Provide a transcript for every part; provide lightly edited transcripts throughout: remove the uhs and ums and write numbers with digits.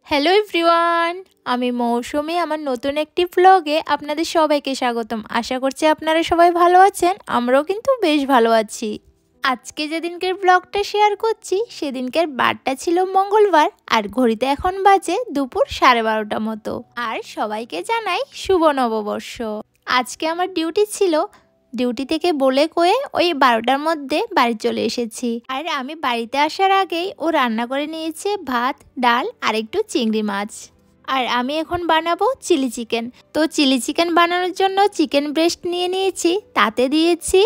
Hello everyone, আমি মৌসুমি। আমার নতুন একটি ব্লগে আপনাদের সবাইকে স্বাগতম। আশা করছি আপনারা সবাই ভালো আছেন, আমরাও কিন্তু বেশ ভালো আছি। আজকে যেদিনকের ব্লগটা শেয়ার করছি সেদিনকের বারটা ছিল মঙ্গলবার, আর ঘড়িতে এখন বাজে দুপুর 12:30 মতো। আর সবাইকে জানাই শুভ নববর্ষ। আজকে আমার ডিউটি ছিল, ডিউটি থেকে বলে কয়ে ওই 12টার মধ্যে বাড়ি চলে এসেছি। আর আমি বাড়িতে আসার আগেই ও রান্না করে নিয়েছে ভাত, ডাল আর একটু চিংড়ি মাছ। আর আমি এখন বানাবো চিলি চিকেন। তো চিলি চিকেন বানানোর জন্য চিকেন ব্রেস্ট নিয়ে নিয়েছি, তাতে দিয়েছি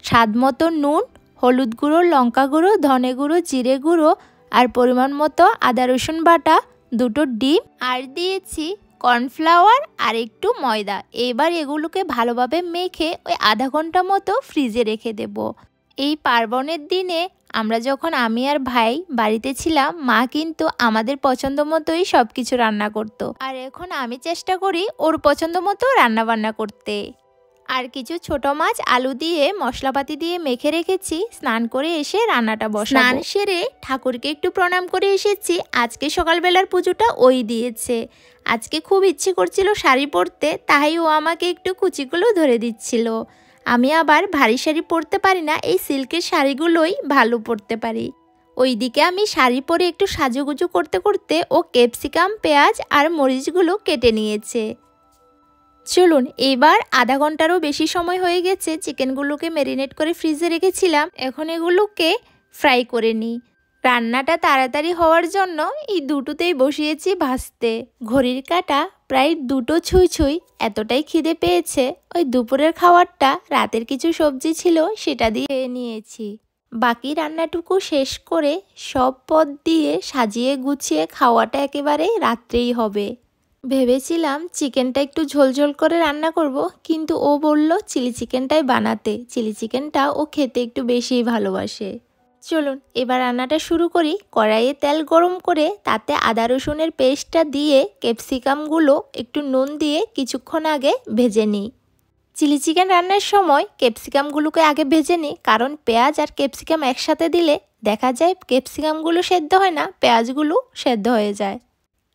স্বাদ মতো নুন, হলুদ গুঁড়ো, লঙ্কা গুঁড়ো, ধনে গুঁড়ো, জিরে গুঁড়ো আর পরিমাণ মতো আদা রসুন বাটা, দুটো ডিম আর দিয়েছি কর্নফ্লাওয়ার আর একটু ময়দা। এবার এগুলোকে ভালোভাবে মেখে ওই আধা ঘন্টা মতো ফ্রিজে রেখে দেব। এই পার্বণের দিনে আমরা যখন আমি আর ভাই বাড়িতে ছিলাম, মা কিন্তু আমাদের পছন্দ মতোই সব কিছু রান্না করতো, আর এখন আমি চেষ্টা করি ওর পছন্দ মতো রান্না বান্না করতে। আর কিছু ছোট মাছ আলু দিয়ে মশলাপাতি দিয়ে মেখে রেখেছি। স্নান করে এসে রান্নাটা বসাবো। স্নান সেরে ঠাকুরকে একটু প্রণাম করে এসেছি। আজকে সকালবেলার পুজোটা ওই দিয়েছে। আজকে খুব ইচ্ছে করছিল শাড়ি পরতে, তাই ও আমাকে একটু কুচিগুলো ধরে দিচ্ছিল। আমি আবার ভারী শাড়ি পরতে পারি না, এই সিল্কের শাড়িগুলোই ভালো পরতে পারি। ওইদিকে আমি শাড়ি পরে একটু সাজুগুজু করতে করতে ও ক্যাপসিকাম, পেঁয়াজ আর মরিচগুলো কেটে নিয়েছে। চলুন, এবার আধা ঘন্টারও বেশি সময় হয়ে গেছে চিকেনগুলোকে ম্যারিনেট করে ফ্রিজে রেখেছিলাম। এখন এগুলোকে ফ্রাই করে নিই। রান্নাটা তাড়াতাড়ি হওয়ার জন্য এই দুটোতেই বসিয়েছি ভাজতে। ঘড়ির কাঁটা প্রায় 2টো ছুঁই ছুঁই, এতটাই খিদে পেয়েছে। ওই দুপুরের খাবারটা রাতের কিছু সবজি ছিল সেটা দিয়ে নিয়েছি। বাকি রান্নাটুকু শেষ করে সব পদ দিয়ে সাজিয়ে গুছিয়ে খাওয়াটা একেবারে রাত্রেই হবে। ভেবেছিলাম চিকেনটা একটু ঝোলঝোল করে রান্না করব, কিন্তু ও বলল চিলি চিকেনটাই বানাতে। চিলি চিকেনটা ও খেতে একটু বেশিই ভালোবাসে। চলুন এবার রান্নাটা শুরু করি। কড়াইয়ে তেল গরম করে তাতে আদা রসুনের পেস্টটা দিয়ে ক্যাপসিকামগুলো একটু নুন দিয়ে কিছুক্ষণ আগে ভেজে নিই। চিলি চিকেন রান্নার সময় ক্যাপসিকামগুলোকে আগে ভেজে নিই, কারণ পেঁয়াজ আর ক্যাপসিকাম একসাথে দিলে দেখা যায় ক্যাপসিকামগুলো সেদ্ধ হয় না, পেঁয়াজগুলো সেদ্ধ হয়ে যায়।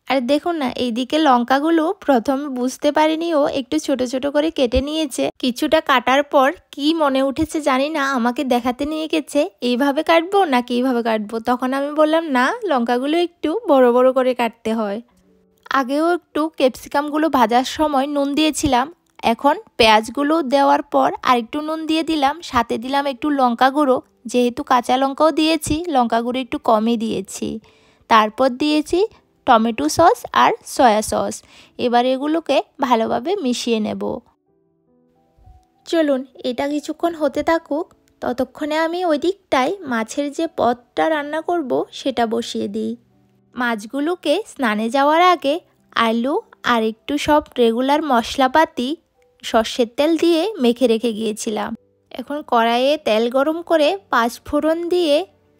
আর দেখুন না, এইদিকে লঙ্কাগুলো প্রথমে বুঝতে পারিনি, ও একটু ছোট ছোট করে কেটে নিয়েছে। কিছুটা কাটার পর কি মনে উঠেছে জানি না, আমাকে দেখাতে নিয়ে গেছে এইভাবে কাটবো নাকি এইভাবে কাটবো। তখন আমি বললাম না, লঙ্কাগুলো একটু বড় বড় করে কাটতে হয়। আগেও একটু ক্যাপসিকামগুলো ভাজার সময় নুন দিয়েছিলাম, এখন পেঁয়াজগুলো দেওয়ার পর আরেকটু নুন দিয়ে দিলাম, সাথে দিলাম একটু লঙ্কা গুঁড়ো। যেহেতু কাঁচা লঙ্কাও দিয়েছি, লঙ্কা গুঁড়ো একটু কমই দিয়েছি। তারপর দিয়েছি টমেটো সস আর সয়া সস। এবার এগুলোকে ভালোভাবে মিশিয়ে নেব। চলুন এটা কিছুক্ষণ হতে থাকুক, ততক্ষণে আমি ওই দিকটায় মাছের যে পদটা রান্না করব সেটা বসিয়ে দিই। মাছগুলোকে স্নানে যাওয়ার আগে আলু আর একটু সব রেগুলার মশলাপাতি সর্ষের তেল দিয়ে মেখে রেখে গিয়েছিলাম। এখন কড়াইয়ে তেল গরম করে 5 ফোড়ন দিয়ে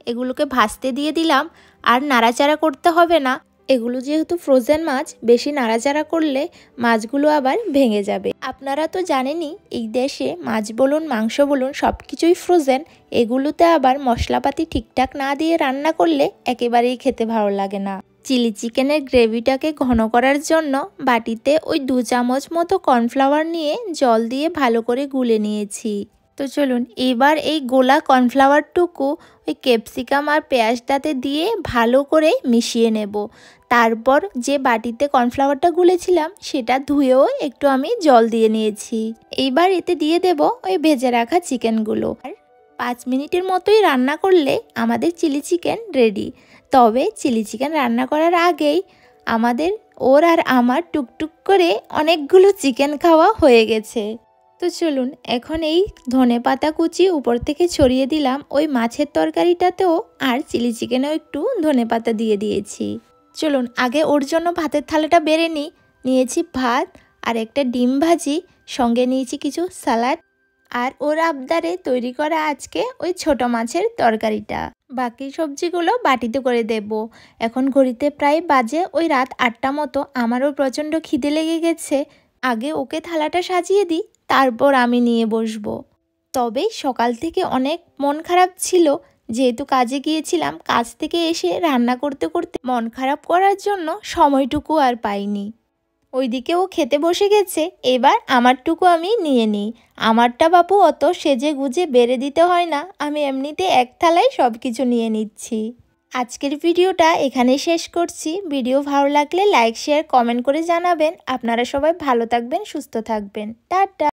এগুলোকে ভাজতে দিয়ে দিলাম। আর নাড়াচাড়া করতে হবে না, এগুলো যেহেতু ফ্রোজেন মাছ, বেশি নাড়াচাড়া করলে মাছগুলো আবার ভেঙে যাবে। আপনারা তো জানেনই এই দেশে মাছ বলুন মাংস বলুন সব কিছুই ফ্রোজেন। এগুলোতে আবার মশলাপাতি ঠিকঠাক না দিয়ে রান্না করলে একেবারেই খেতে ভালো লাগে না। চিলি চিকেনের গ্রেভিটাকে ঘন করার জন্য বাটিতে ওই 2 চামচ মতো কর্নফ্লাওয়ার নিয়ে জল দিয়ে ভালো করে গুলে নিয়েছি। তো চলুন এবার এই গোলা কর্নফ্লাওয়ারটুকু ওই ক্যাপসিকাম আর পেঁয়াজটাতে দিয়ে ভালো করে মিশিয়ে নেব। তারপর যে বাটিতে কর্নফ্লাওয়ারটা গুলেছিলাম সেটা ধুয়েও একটু আমি জল দিয়ে নিয়েছি। এইবার এতে দিয়ে দেব ওই ভেজে রাখা চিকেনগুলো। আর 5 মিনিটের মতোই রান্না করলে আমাদের চিলি চিকেন রেডি। তবে চিলি চিকেন রান্না করার আগেই আমাদের ওর আর আমার টুকটুক করে অনেকগুলো চিকেন খাওয়া হয়ে গেছে। তো চলুন এখন এই ধনেপাতা কুচি উপর থেকে ছড়িয়ে দিলাম ওই মাছের তরকারিটাতেও, আর চিলি চিকেনেও একটু ধনেপাতা দিয়ে দিয়েছি। চলুন আগে ওর জন্য ভাতের থালাটা বেড়ে নিয়েছি ভাত আর একটা ডিম ভাজি, সঙ্গে নিয়েছি কিছু স্যালাড আর ওর আবদারে তৈরি করা আজকে ওই ছোট মাছের তরকারিটা। বাকি সবজিগুলো বাটিতে করে দেব। এখন ঘড়িতে প্রায় বাজে ওই রাত 8টা মতো। আমারও প্রচণ্ড খিদে লেগে গেছে। আগে ওকে থালাটা সাজিয়ে দিই, তারপর আমি নিয়ে বসবো। তবে সকাল থেকে অনেক মন খারাপ ছিল, যেহেতু কাজে গিয়েছিলাম। কাজ থেকে এসে রান্না করতে করতে মন খারাপ করার জন্য সময়টুকু আর পাইনি। ওইদিকে ও খেতে বসে গেছে, এবার আমারটুকু আমি নিয়ে নিই। আমারটা বাপু অত সেজে গুজে বেড়ে দিতে হয় না, আমি এমনিতে এক থালায় সব কিছু নিয়ে নিচ্ছি। আজকের ভিডিওটা এখানে শেষ করছি। ভিডিও ভালো লাগলে লাইক শেয়ার কমেন্ট করে জানাবেন। আপনারা সবাই ভালো থাকবেন, সুস্থ থাকবেন। টাটা।